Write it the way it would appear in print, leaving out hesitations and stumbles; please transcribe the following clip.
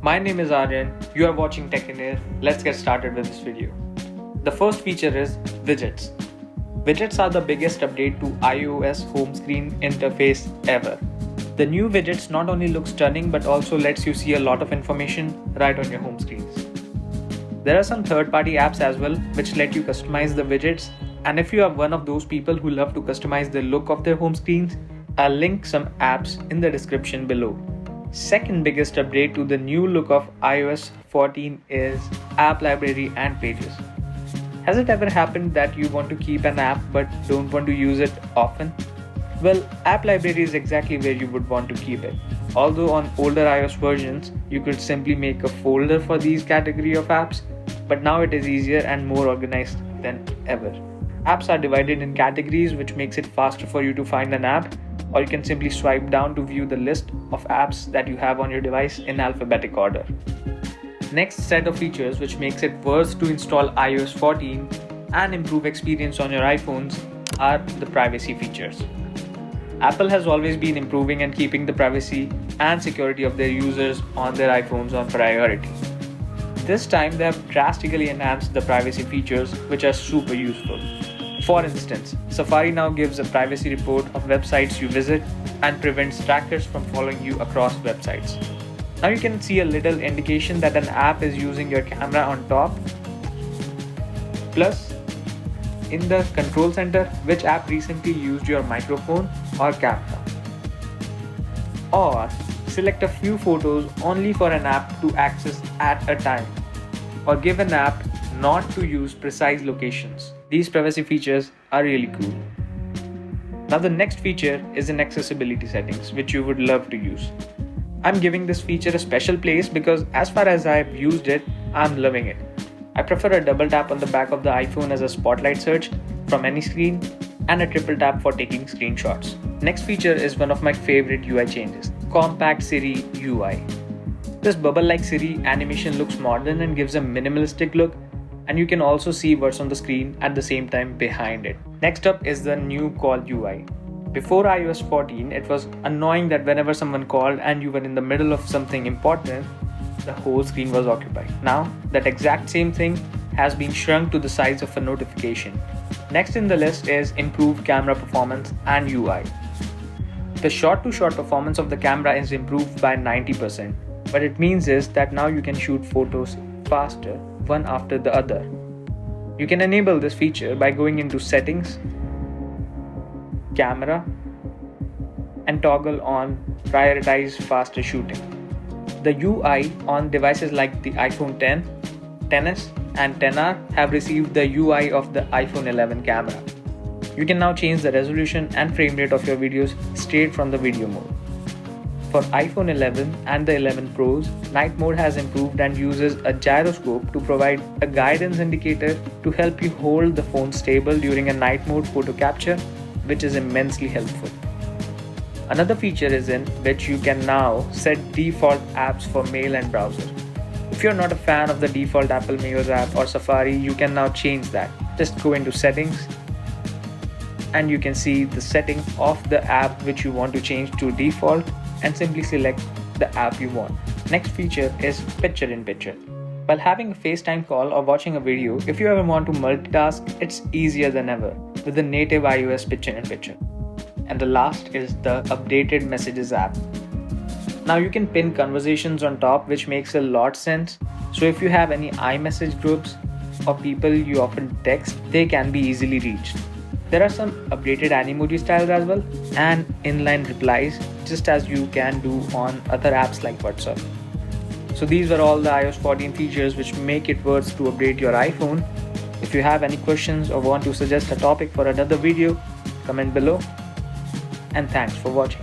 My name is Aryan, you are watching techynAR. Let's get started with this video. The first feature is Widgets. Widgets are the biggest update to iOS home screen interface ever. The new widgets not only look stunning but also lets you see a lot of information right on your home screens. There are some third-party apps as well which let you customize the widgets, and if you are one of those people who love to customize the look of their home screens, I'll link some apps in the description below. Second biggest update to the new look of iOS 14 is App Library and Pages. Has it ever happened that you want to keep an app but don't want to use it often? Well, App Library is exactly where you would want to keep it. Although on older iOS versions, you could simply make a folder for these category of apps, but now it is easier and more organized than ever. Apps are divided in categories, which makes it faster for you to find an app, or you can simply swipe down to view the list of apps that you have on your device in alphabetic order. Next set of features which makes it worth to install iOS 14 and improve experience on your iPhones are the privacy features. Apple has always been improving and keeping the privacy and security of their users on their iPhones on priority. This time they have drastically enhanced the privacy features, which are super useful. For instance, Safari now gives a privacy report of websites you visit and prevents trackers from following you across websites. Now you can see a little indication that an app is using your camera on top. Plus, in the control center, which app recently used your microphone or camera. Or select a few photos only for an app to access at a time. Or give an app not to use precise locations. These privacy features are really cool. Now the next feature is in accessibility settings, which you would love to use. I'm giving this feature a special place because as far as I've used it, I'm loving it. I prefer a double tap on the back of the iPhone as a spotlight search from any screen and a triple tap for taking screenshots. Next feature is one of my favorite UI changes, compact Siri UI. This bubble-like Siri animation looks modern and gives a minimalistic look, and you can also see what's on the screen at the same time behind it. Next up is the new call UI. Before iOS 14, it was annoying that whenever someone called and you were in the middle of something important, the whole screen was occupied. Now, that exact same thing has been shrunk to the size of a notification. Next in the list is improved camera performance and UI. The shot-to-shot performance of the camera is improved by 90%. What it means is that now you can shoot photos faster, one after the other. You can enable this feature by going into Settings, Camera, and toggle on Prioritize Faster Shooting. The UI on devices like the iPhone X, XS, and XR have received the UI of the iPhone 11 camera. You can now change the resolution and frame rate of your videos straight from the video mode. For iPhone 11 and the 11 Pros, night mode has improved and uses a gyroscope to provide a guidance indicator to help you hold the phone stable during a night mode photo capture, which is immensely helpful. Another feature is in which you can now set default apps for Mail and browser. If you're not a fan of the default Apple Mail app or Safari, you can now change that. Just go into Settings and you can see the setting of the app which you want to change to default, and simply select the app you want. Next feature is Picture-in-Picture. While having a FaceTime call or watching a video, if you ever want to multitask, it's easier than ever with the native iOS Picture-in-Picture. And the last is the updated Messages app. Now you can pin conversations on top, which makes a lot sense. So if you have any iMessage groups or people you often text, they can be easily reached. There are some updated Animoji styles as well and inline replies, just as you can do on other apps like WhatsApp. So these were all the iOS 14 features which make it worth to upgrade your iPhone. If you have any questions or want to suggest a topic for another video, comment below. And thanks for watching.